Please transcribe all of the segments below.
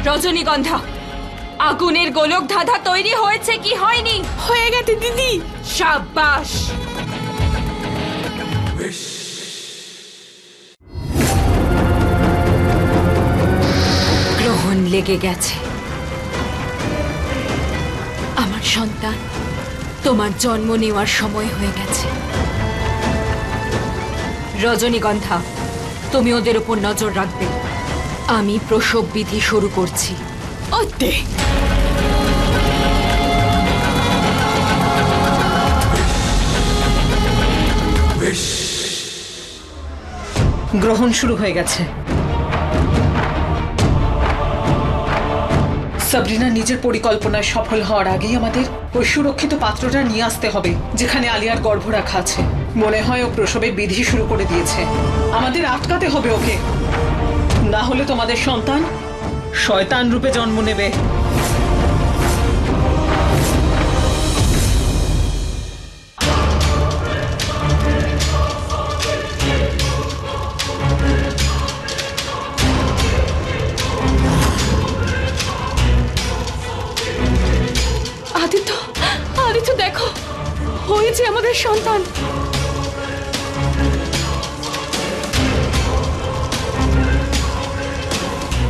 রজনীগন্ধা, আগুনের গোলক ধাঁধা তৈরি হয়েছে কি হয়নি? হয়ে গেছে দিদি। সাবাস। গ্রহণ লেগে গেছে। আমার সন্তান, তোমার জন্ম নেওয়ার সময় হয়ে গেছে। রজনীগন্ধা, তুমি ওদের উপর নজর রাখবে। আমি প্রসব বিধি শুরু করছি। ওতে গ্রহণ শুরু হয়ে গেছে। সাবরিনা নিজের পরিকল্পনায় সফল হওয়ার আগেই আমাদের ওই সুরক্ষিত পাত্রটা নিয়ে আসতে হবে যেখানে আলিয়ার গর্ভ রাখা আছে। মনে হয় ও প্রসবের বিধি শুরু করে দিয়েছে। আমাদের আটকাতে হবে ওকে, না হলে তোমাদের সন্তান শয়তান রূপে জন্ম নেবে। আদিত্য, আদিত্য দেখো, হয়েছে আমাদের সন্তান।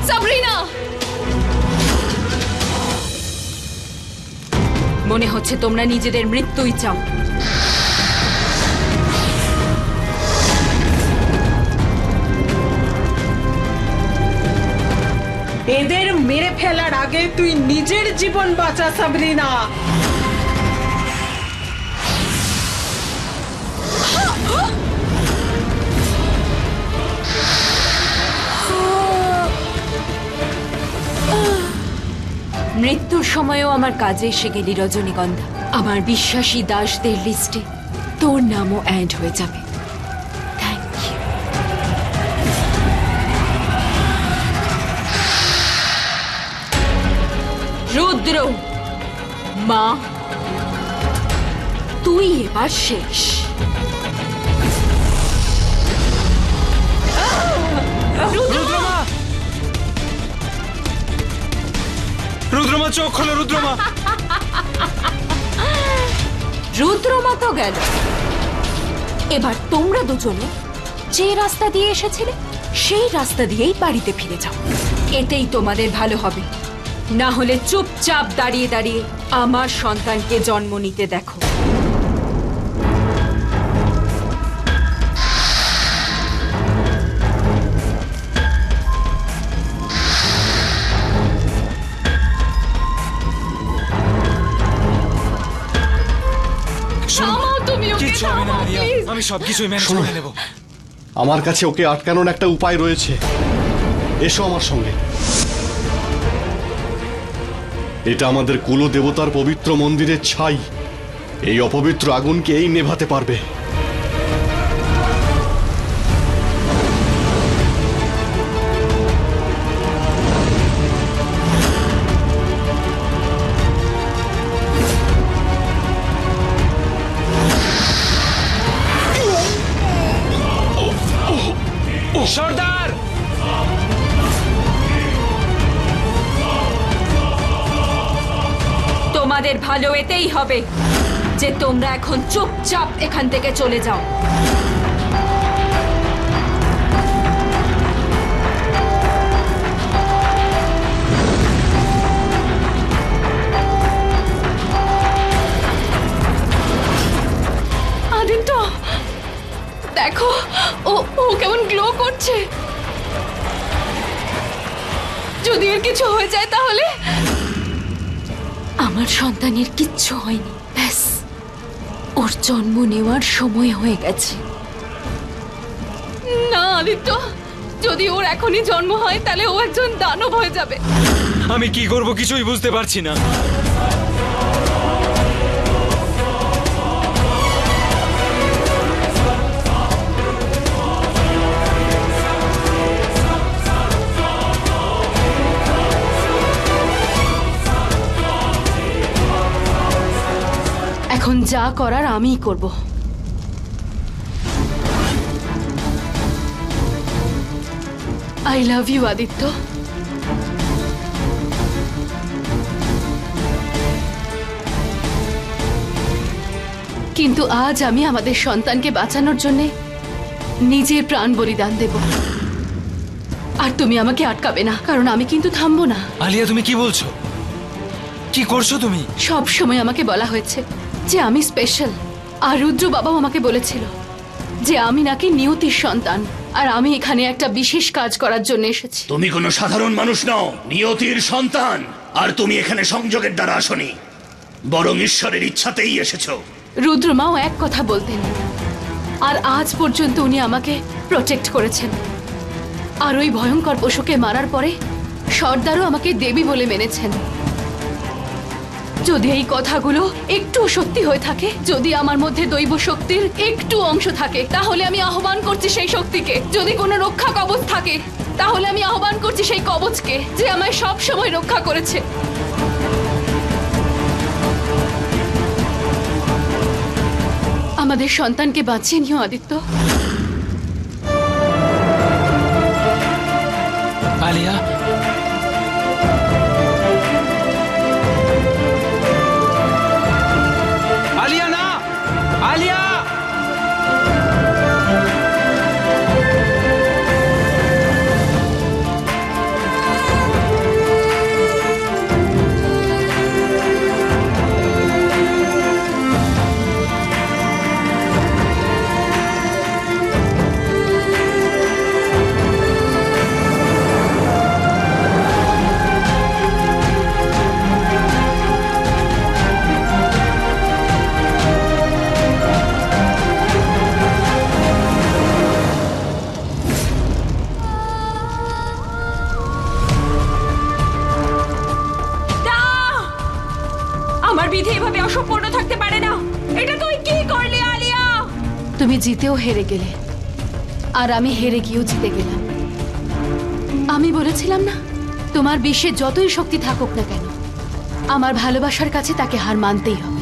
সাবরিনা, মনে হচ্ছে তোমরা নিজেদের মৃত্যুই চাও। এদের মেরে ফেলার আগে তুই নিজের জীবন বাঁচা সাবরিনা। মৃত্যুর সময়ও আমার কাজে এসে গেলি রজনীগন্ধা। আমার বিশ্বাসী দাসদের লিস্টে তোর নামও অ্যাড হয়ে যাবে। Thank you. রুদ্র, মা, তুই এবার শেষ। রুদ্রমা, চোখ খোলো রুদ্রমা। রুদ্রমা তো গেল, এবার তোমরা দুজনে যে রাস্তা দিয়ে এসেছিলে সেই রাস্তা দিয়েই বাড়িতে ফিরে যাও। এতেই তোমাদের ভালো হবে। না হলে চুপচাপ দাঁড়িয়ে দাঁড়িয়ে আমার সন্তানকে জন্ম নিতে দেখো। কিচ্ছু হবে না আলিয়া, আমি সবকিছুই ম্যানেজ করে নেব। আমার কাছে ওকে আটকানোর একটা উপায় রয়েছে। এসো আমার সঙ্গে। এটা আমাদের কুলদেবতার পবিত্র মন্দিরের ছাই। এই অপবিত্র আগুনকে এই নেভাতে পারবে। সর্দার, তোমাদের ভালো এতেই হবে যে তোমরা এখন চুপচাপ এখান থেকে চলে যাও। আদিত্য, দেখো ও ও কেমন গ্লো করছে। যদি এর কিছু হয়ে যায় তাহলে? আমার সন্তানের কিচ্ছু হয়নি, ব্যাস ওর জন্ম নেওয়ার সময় হয়ে গেছে। না আদিত্য, যদি ওর এখনই জন্ম হয় তাহলে ও একজন দানব হয়ে যাবে। আমি কি করব কিছুই বুঝতে পারছি না। এখন যা করার আমিই করব। I love you Aditya. কিন্তু আজ আমি আমাদের সন্তানকে বাঁচানোর জন্য নিজের প্রাণ বলিদান দেব। আর তুমি আমাকে আটকাবে না, কারণ আমি কিন্তু থামবো না। আলিয়া, তুমি কি বলছো? কি করছো তুমি? সব সময় আমাকে বলা হয়েছে যে আমি স্পেশাল, আর রুদ্র বাবাও আমাকে বলেছিল যে আমি নাকি নিয়তির সন্তান, আর আমি এখানে একটা বিশেষ কাজ করার জন্য এসেছি। তুমি কোনো সাধারণ মানুষ নও, নিয়তির সন্তান। আর তুমি এখানে সংযোগের দ্বারা আসনি, বরং ঈশ্বরের ইচ্ছাতেই এসেছো। রুদ্রমাও এক কথা বলতেন, আর আজ পর্যন্ত উনি আমাকে প্রোটেক্ট করেছেন। আর ওই ভয়ঙ্কর পশুকে মারার পরে সর্দারও আমাকে দেবী বলে মেনেছেন। যদি এই কথাগুলো একটু সত্যি হয়ে থাকে, যদি আমার মধ্যে দৈব শক্তির একটু অংশ থাকে, তাহলে আমি আহ্বান করছি সেই শক্তিকে। যদি কোনো রক্ষা কবচ থাকে, তাহলে আমি আহ্বান করছি সেই কবচকে যে আমায় সব সময় রক্ষা করেছে। আমাদের সন্তানকে বাঁচিয়ে নিও আদিত্য। আলিয়া, আলিয়া না, আলিয়া! আমার বিধি এভাবে অসম্পূর্ণ থাকতে পারে না। এটা তুই কি করলি আলিয়া? তুমি জিতেও হেরে গেলে, আর আমি হেরে গিয়েও জিতে গেলাম। আমি বলেছিলাম না, তোমার বিশ্বে যতই শক্তি থাকুক না কেন, আমার ভালোবাসার কাছে তাকে হার মানতেই হবে।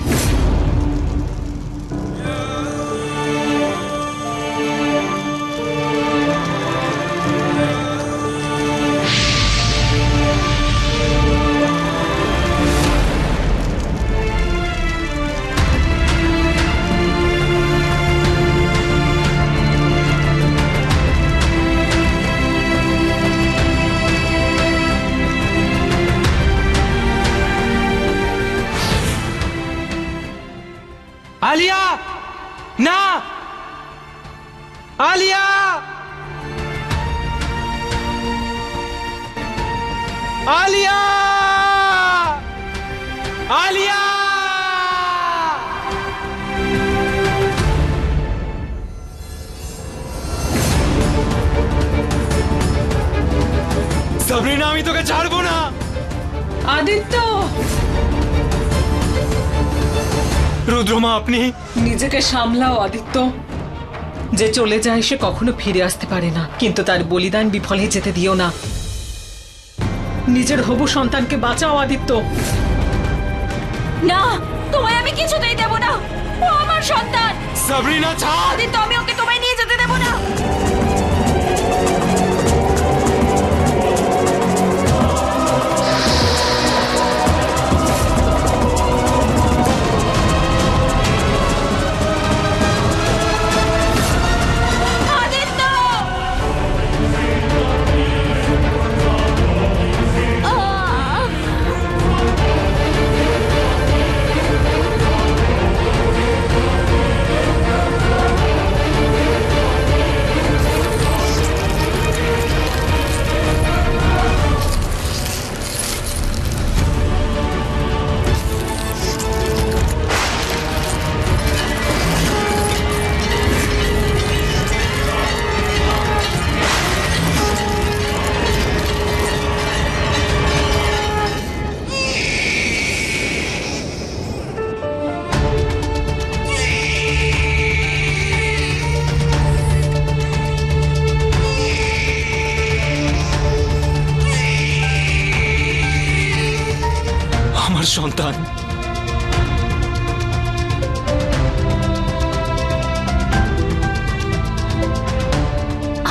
আলিয়া না, আলিয়া! আলিয়া! আলিয়া! সাবরিনা, আমি তোকে ছাড়বো না। আদিত্য, রুদ্রমা, আপনি নিজেকে সামলাও আদিত্য। যে চলে যায় সে কখনো ফিরে আসতে পারে না, কিন্তু তার বলিদান বিফলে যেতে দিও না। নিজের হবু সন্তানকে বাঁচাও আদিত্য। না, তোমায় আমি কিছুতেই দেব না। ও আমার সন্তান। সাবরিনা, ছাড়! আদিত্য, আমি ওকে তোমায় নিয়ে যেতে দেব না। আমার সন্তান।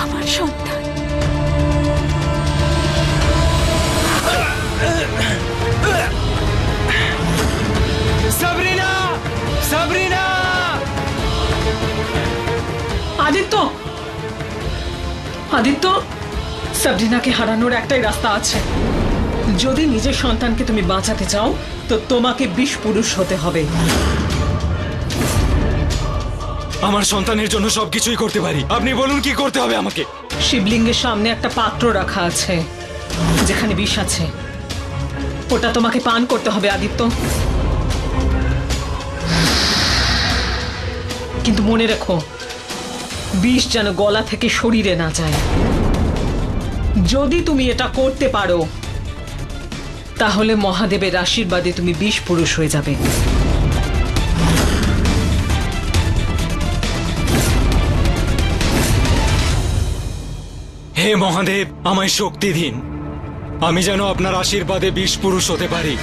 আমার সন্তান। সাবরিনা! সাবরিনা! আদিত্য, সাবরিনাকে হারানোর একটাই রাস্তা আছে। যদি নিজের সন্তানকে তুমি বাঁচাতে চাও তো তোমাকে বিষ পুরুষ হতে হবে। আমার সন্তানের জন্য সবকিছুই করতে পারি, আপনি বলুন কি করতে হবে আমাকে। শিবলিঙ্গের সামনে একটা পাত্র রাখা আছে যেখানে বিষ আছে, ওটা তোমাকে পান করতে হবে আদিত্য। কিন্তু মনে রেখো, বিষ যেন গলা থেকে শরীরে না যায়। যদি তুমি এটা করতে পারো তাহলে মহাদেবের আশীর্বাদে তুমি বিষ পুরুষ হয়ে যাবে। হে মহাদেব, আমায় শক্তি দিন, আমি যেন আপনার আশীর্বাদে বিষ পুরুষ হতে পারি।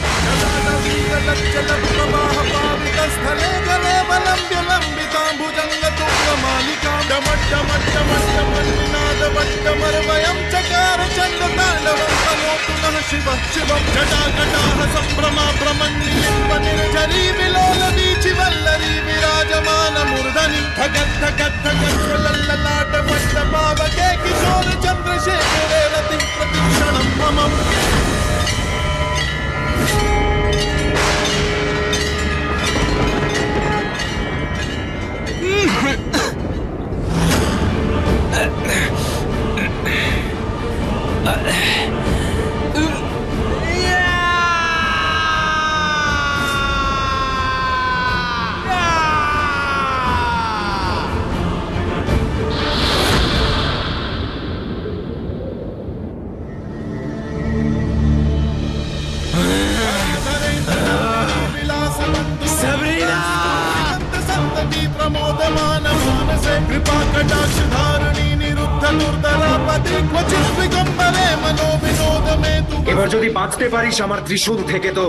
এবার যদি বাঁচতে পারিস আমার ত্রিশূল থেকে তো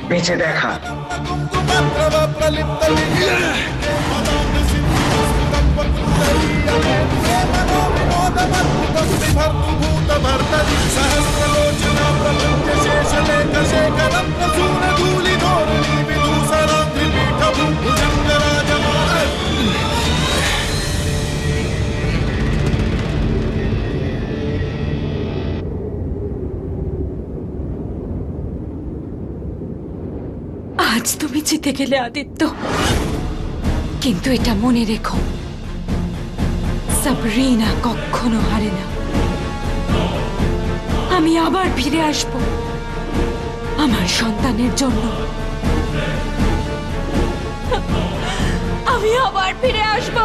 বেঁচে দেখা। আজ তুমি জিতে গেলে আদিত্য, কিন্তু এটা মনে রেখো, সাবরিনা কখনো হারে না। আমি আবার ফিরে আসব আমার সন্তানের জন্য। আমি আবার ফিরে আসব।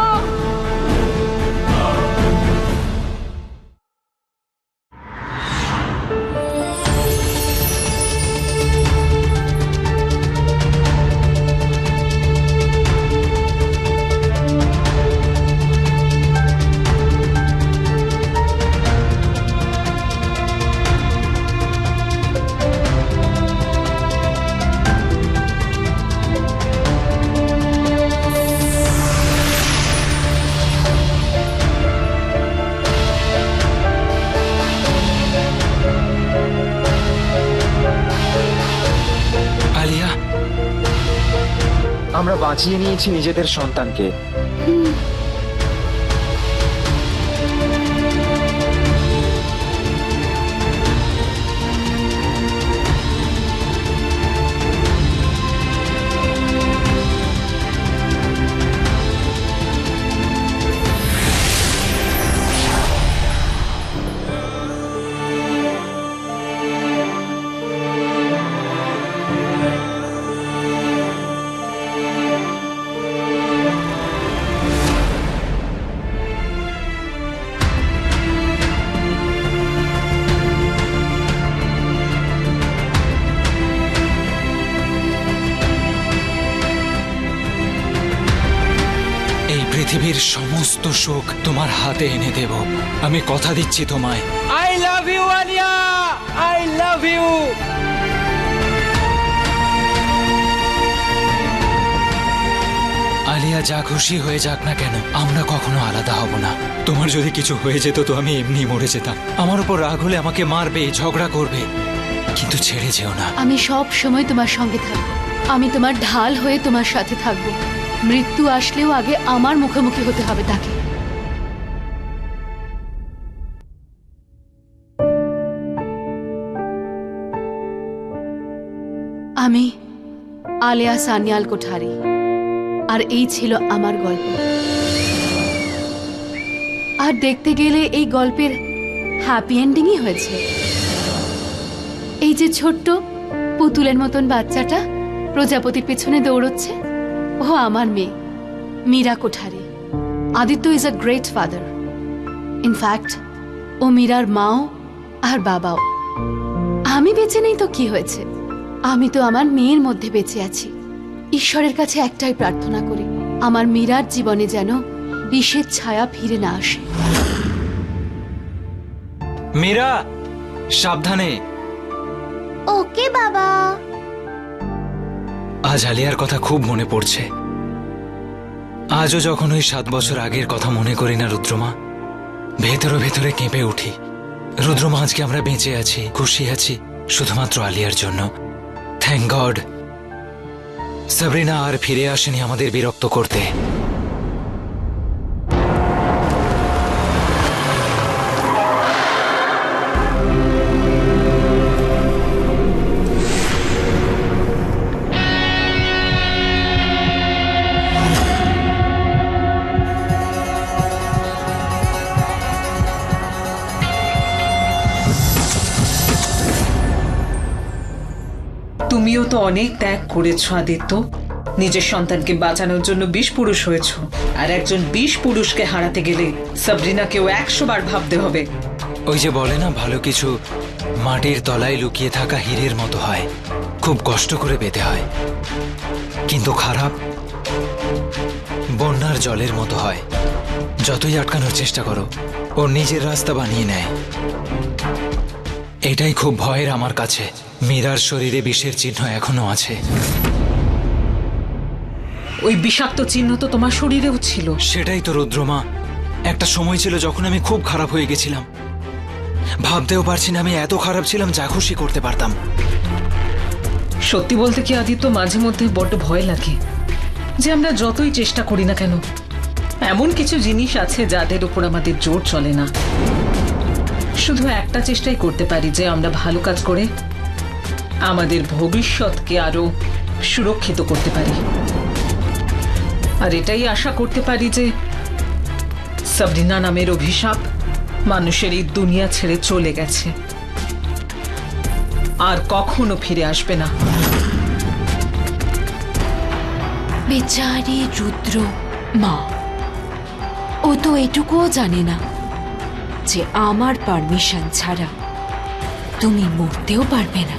আমরা বাঁচিয়ে নিয়েছি নিজেদের সন্তানকে। পৃথিবীর সমস্ত সুখ তোমার হাতে এনে দেব, আমি কথা দিচ্ছি তোমায়। I love you, Alia, I love you. Alia যা খুশি হয়ে যাক না কেন, আমরা কখনো আলাদা হব না। তোমার যদি কিছু হয়ে যেত তো আমি এমনি মরে যেতাম। আমার উপর রাগ হলে আমাকে মারবে, ঝগড়া করবে, কিন্তু ছেড়ে যেও না। আমি সব সময় তোমার সঙ্গে থাকবো। আমি তোমার ঢাল হয়ে তোমার সাথে থাকবো। মৃত্যু আসলেও আগে আমার মুখোমুখি হতে হবে তাকে। আমি আলিয়া সানিয়াল কোঠারি, আর এই ছিল আমার গল্প। আর দেখতে গেলে এই গল্পের হ্যাপি এন্ডিংই হয়েছে। এই যে ছোট্ট পুতুলের মতন বাচ্চাটা প্রজাপতির পেছনে দৌড়চ্ছে, ও আমার মেয়ে Meera Kothari. Aditya is a great father. In fact ও মীরার মাও আর বাবাও। আমি বেঁচে নেই তো কি হয়েছে, আমি তো আমার মেয়ের মধ্যে বেঁচে আছি। ঈশ্বরের কাছে একটাই প্রার্থনা করি, আমার মীরার জীবনে যেন বিষের ছায়া ফিরে না আসে। মীরা, সাবধানে। ওকে বাবা। আজ আলিয়ার কথা খুব মনে পড়ছে। আজও যখন ওই 7 বছর আগের কথা মনে করি না রুদ্রমা, ভেতরে ভেতরে কেঁপে উঠি। রুদ্রমা, আজকে আমরা বেঁচে আছি, খুশি আছি শুধুমাত্র আলিয়ার জন্য। থ্যাংক গড সাবরিনা আর ফিরে আসেনি আমাদের বিরক্ত করতে। তুমিও তো অনেক ত্যাগ করেছো আদিত্য। নিজের সন্তানকে বাঁচানোর জন্য 20 পুরুষ হয়েছো, আর একজন 20 পুরুষকে হারাতে গেলে সাবরিনাকেও 100 বার ভাবতে হবে। ওই যে বলে না, ভালো কিছু মাটির তলায় লুকিয়ে থাকা হীরের মতো হয়, খুব কষ্ট করে পেতে হয়। কিন্তু খারাপ বন্যার জলের মতো হয়, যতই আটকানোর চেষ্টা করো ও নিজের রাস্তা বানিয়ে নেয়। এটাই খুব ভয়ের আমার কাছে। মীরার শরীরে বিষের চিহ্ন এখনো আছে। ওই বিষাক্ত চিহ্ন তো তোমার শরীরেও ছিল। সেটাই তো রুদ্রমা, একটা সময় ছিল যখন আমি খুব খারাপ হয়ে গেছিলাম। ভাবতেও পারছি না আমি এত খারাপ ছিলাম, যা খুশি করতে পারতাম। সত্যি বলতে কি আদিত্য, মাঝে মধ্যে বড্ড ভয় লাগে যে আমরা যতই চেষ্টা করি না কেন, এমন কিছু জিনিস আছে যাদের উপর আমাদের জোর চলে না। শুধু একটা চেষ্টাই করতে পারি যে আমরা ভালো কাজ করে আমাদের ভবিষ্যৎকে আরো সুরক্ষিত করতে পারি। আর এটাই আশা করতে পারি যে সাবরিনা নামের অভিশাপ মানুষের এই দুনিয়া ছেড়ে চলে গেছে, আর কখনো ফিরে আসবে না। বেচারি রুদ্র মা, ও তো এটুকুও জানে না যে আমার পারমিশন ছাড়া তুমি মরতেও পারবে না।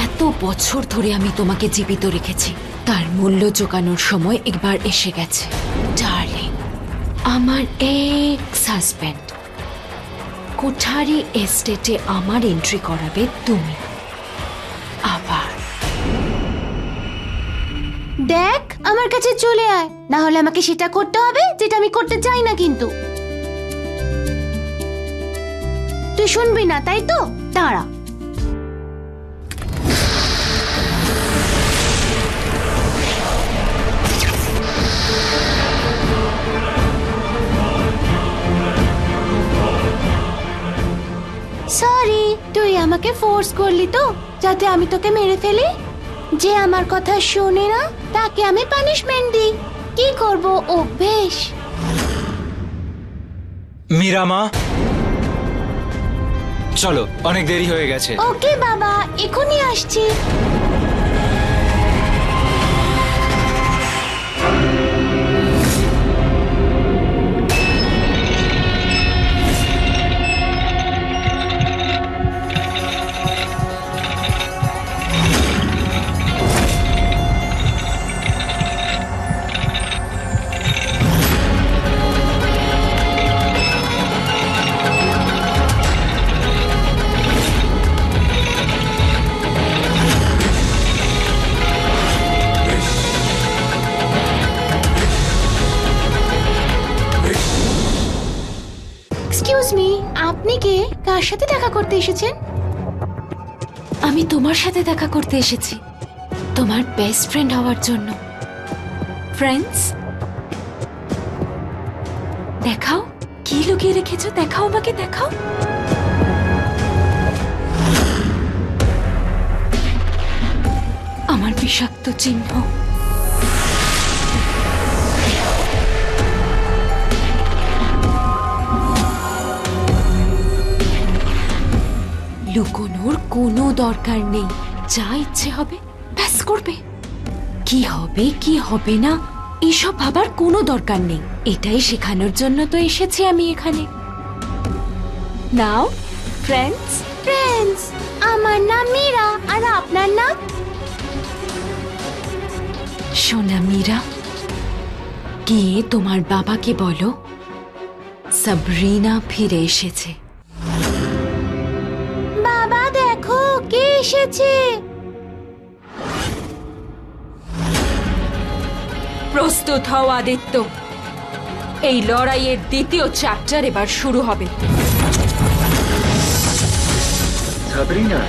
এত বছর ধরে আমি তোমাকে জীবিত রেখেছি, তার মূল্য জোগানোর সময় একবার এসে গেছে। ডার্লিং, আমার এক্স হাজব্যান্ড কোঠারি এস্টেটে আমার এন্ট্রি করাবে তুমি। আবার দেখ, আমার কাছে চলে আয়, না হলে আমাকে সেটা করতে হবে যেটা আমি করতে চাই না। কিন্তু তুই শুনবি না, তাই তো? দাঁড়া। সরি, তুই আমাকে ফোর্স করলি তো যাতে আমি তোকে মেরে ফেলি। যে আমার কথা শোনে না তাকে আমি পানিশমেন্ট দিই। কি করব, অভ্যেস। মীরা মা, চলো, অনেক দেরি হয়ে গেছে। ওকে বাবা, এখনই আসছি। এক্সকিউজ মি, আপনি কে? কার সাথে দেখা করতে এসেছেন? আমি তোমার সাথে দেখা করতে এসেছি, তোমার বেস্ট ফ্রেন্ড হওয়ার জন্য। ফ্রেন্ডস, দেখাও কি লুকিয়ে রেখেছো, দেখাও আমাকে, দেখাও। বিষাক্ত চিহ্ন। লুকোনোর কোনো দরকার নেই, যা ইচ্ছে হবে ব্যাস করবে। কি হবে কি হবে না এসব ভাবার কোনো দরকার নেই, এটাই শেখানোর জন্য তো এসেছি আমি এখানে। নাও ফ্রেন্ডস। ফ্রেন্ডস, আমার নাম মীরা, আর আপনার নাম? সোনা মীরা, গিয়ে তোমার বাবাকে বলো সাবরিনা ফিরে এসেছে। বাবা দেখো কে এসেছে। প্রস্তুত হও আদিত্য, এই লড়াইয়ের দ্বিতীয় চ্যাপ্টার এবার শুরু হবে। সাবরিনা,